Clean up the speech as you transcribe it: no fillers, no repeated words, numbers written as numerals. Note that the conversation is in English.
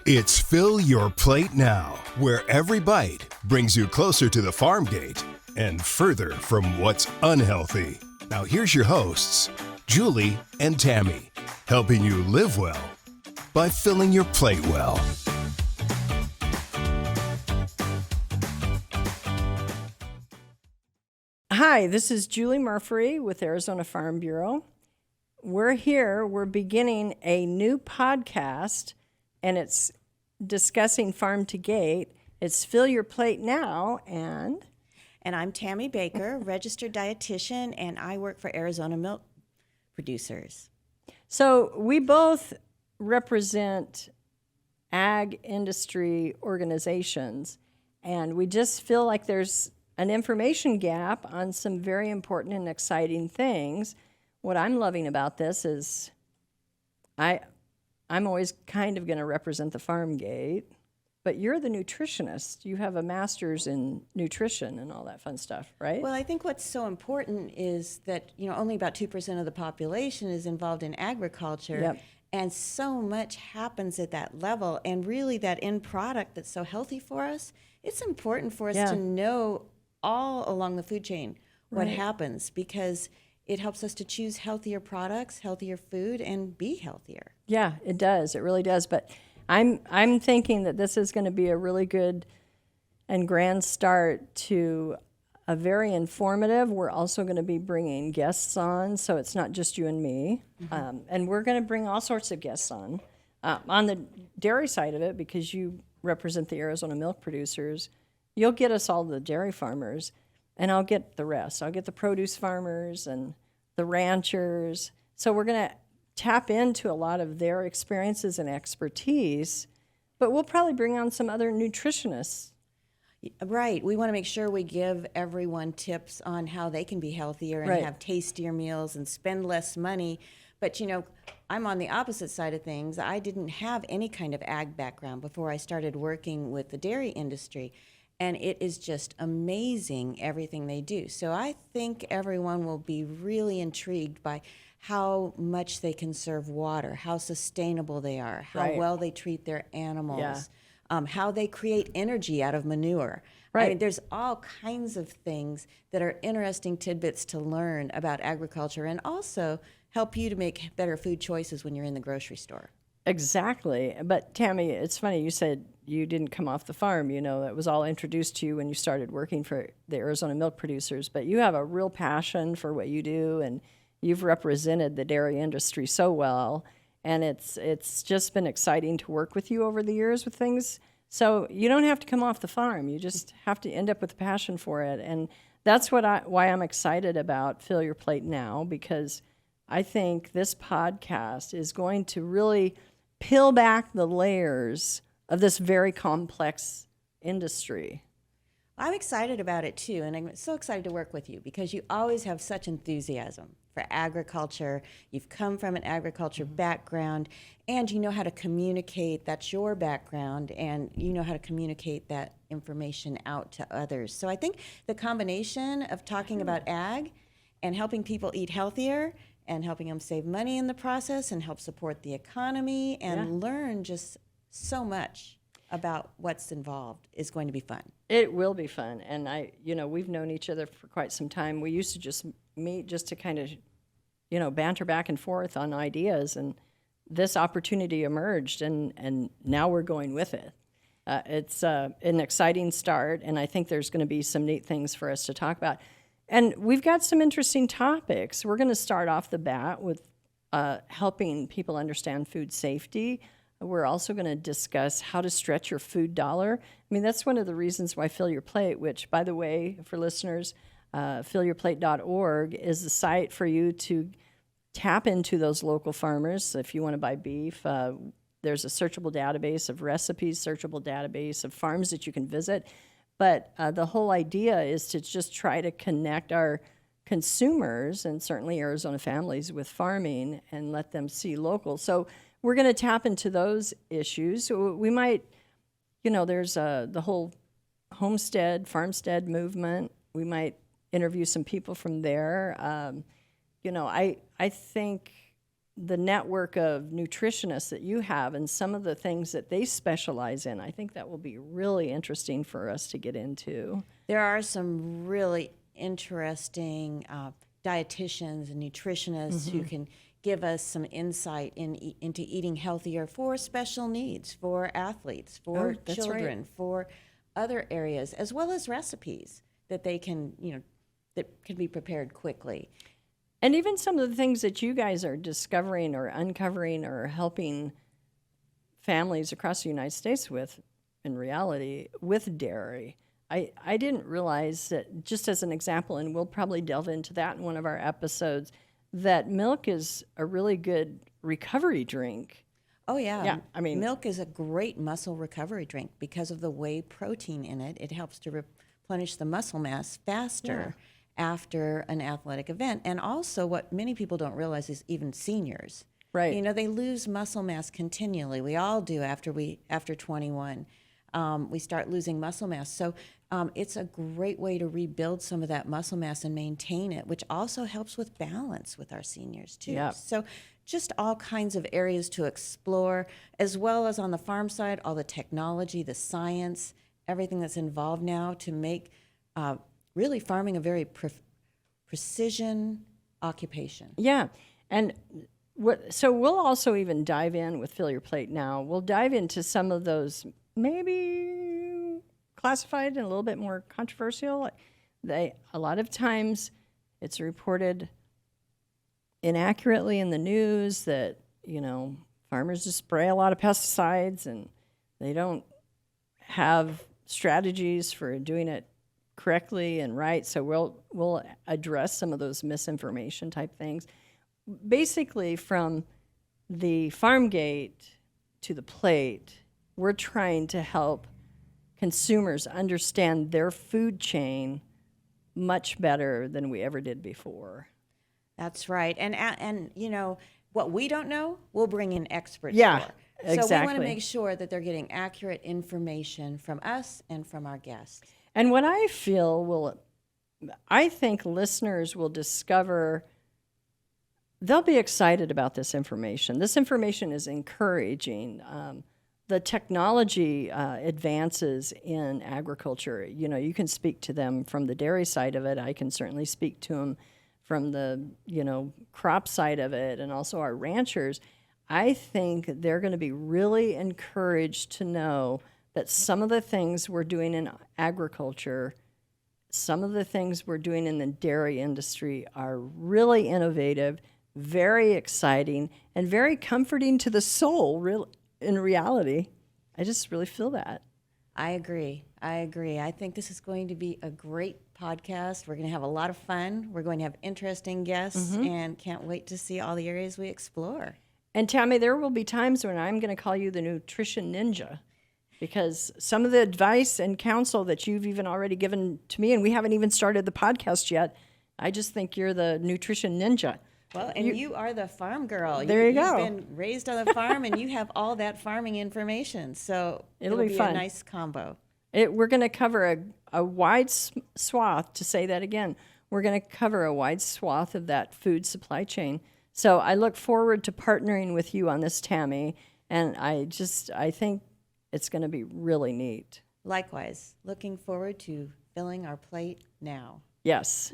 It's Fill Your Plate Now, where every bite brings you closer to the farm gate and further from what's unhealthy. Now here's your hosts, Julie and Tammy, helping you live well by filling your plate well. Hi, this is Julie Murphree with Arizona Farm Bureau. We're beginning a new podcast, and it's discussing farm to gate. It's Fill Your Plate Now, and I'm Tammy Baker, registered dietitian, and I work for Arizona Milk Producers. So we both represent ag industry organizations, and we just feel like there's an information gap on some very important and exciting things. What I'm loving about this is I'm always kind of going to represent the farm gate, but you're the nutritionist. You have a master's in nutrition and all that fun stuff, right? Well, I think what's so important is that, only about 2% of the population is involved in agriculture. Yep. And so much happens at that level. And really that end product that's so healthy for us, it's important for us to know all along the food chain what happens, because it helps us to choose healthier products, healthier food, and be healthier. Yeah, it does. It really does. But I'm thinking that this is going to be a really good and grand start to a very informative. We're also going to be bringing guests on, so it's not just you and me. Mm-hmm. And we're going to bring all sorts of guests on the dairy side of it, because you represent the Arizona milk producers. You'll get us all the dairy farmers, and I'll get the rest. I'll get the produce farmers and the ranchers. So we're going to tap into a lot of their experiences and expertise, but we'll probably bring on some other nutritionists. Right. We want to make sure we give everyone tips on how they can be healthier and have tastier meals and spend less money. But, I'm on the opposite side of things. I didn't have any kind of ag background before I started working with the dairy industry. And it is just amazing everything they do. So I think everyone will be really intrigued by how much they conserve water, how sustainable they are, how well they treat their animals, how they create energy out of manure. I mean, there's all kinds of things that are interesting tidbits to learn about agriculture, and also help you to make better food choices when you're in the grocery store. Exactly. But Tammy, it's funny, you said you didn't come off the farm. That was all introduced to you when you started working for the Arizona milk producers. But you have a real passion for what you do, and you've represented the dairy industry so well. And it's just been exciting to work with you over the years with things. So you don't have to come off the farm. You just have to end up with a passion for it. And that's why I'm excited about Fill Your Plate Now, because I think this podcast is going to really peel back the layers of this very complex industry. I'm excited about it too, and I'm so excited to work with you, because you always have such enthusiasm for agriculture. You've come from an agriculture background, and you know how to communicate. That's your background, and you know how to communicate that information out to others. So I think the combination of talking about ag and helping people eat healthier and helping them save money in the process and help support the economy and learn just so much about what's involved is going to be fun. It will be fun. And we've known each other for quite some time. We used to just meet just to kind of, banter back and forth on ideas. And this opportunity emerged, and now we're going with it. It's an exciting start, and I think there's going to be some neat things for us to talk about. And we've got some interesting topics. We're going to start off the bat with helping people understand food safety. We're also going to discuss how to stretch your food dollar. I mean, that's one of the reasons why Fill Your Plate, which, by the way, for listeners, fillyourplate.org is the site for you to tap into those local farmers. If you want to buy beef, there's a searchable database of recipes, searchable database of farms that you can visit. But the whole idea is to just try to connect our consumers, and certainly Arizona families, with farming and let them see local. So we're going to tap into those issues. So we might, there's the whole homestead, farmstead movement. We might interview some people from there. I think the network of nutritionists that you have and some of the things that they specialize in, I think that will be really interesting for us to get into. There are some really interesting dietitians and nutritionists who can give us some insight into eating healthier for special needs, for athletes, for children, for other areas, as well as recipes that they can, that can be prepared quickly. And even some of the things that you guys are discovering or uncovering or helping families across the United States with, in reality, with dairy. I didn't realize that, just as an example, and we'll probably delve into that in one of our episodes, that milk is a really good recovery drink. Oh, yeah. Yeah, I mean, milk is a great muscle recovery drink because of the whey protein in it. It helps to replenish the muscle mass faster after an athletic event. And also what many people don't realize is even seniors. Right. They lose muscle mass continually. We all do after 21. We start losing muscle mass. So it's a great way to rebuild some of that muscle mass and maintain it, which also helps with balance with our seniors too. Yep. So just all kinds of areas to explore, as well as on the farm side, all the technology, the science, everything that's involved now to make really farming a very precision occupation. Yeah. And so we'll also even dive in with Fill Your Plate Now. We'll dive into some of those maybe classified and a little bit more controversial. A lot of times it's reported inaccurately in the news that, farmers just spray a lot of pesticides and they don't have strategies for doing it correctly and right. So we'll address some of those misinformation type things. Basically, from the farm gate to the plate, we're trying to help consumers understand their food chain much better than we ever did before. That's right. And what we don't know, we'll bring in experts Yeah, for. exactly. So we want to make sure that they're getting accurate information from us and from our guests. And what I feel I think listeners will discover, they'll be excited about this information. This information is encouraging. The technology advances in agriculture. You can speak to them from the dairy side of it. I can certainly speak to them from the, crop side of it, and also our ranchers. I think they're going to be really encouraged to know that some of the things we're doing in agriculture, some of the things we're doing in the dairy industry are really innovative, very exciting, and very comforting to the soul, in reality. I just really feel that. I agree. I think this is going to be a great podcast. We're going to have a lot of fun. We're going to have interesting guests, and can't wait to see all the areas we explore. And Tammy, there will be times when I'm going to call you the nutrition ninja, because some of the advice and counsel that you've even already given to me, and we haven't even started the podcast yet, I just think you're the nutrition ninja. Well, and you are the farm girl. There you go. You've been raised on the farm, and you have all that farming information. So it'll be fun. A nice combo. We're going to cover a wide swath, to say that again. We're going to cover a wide swath of that food supply chain. So I look forward to partnering with you on this, Tammy, and I think it's going to be really neat. Likewise, looking forward to filling our plate now. Yes.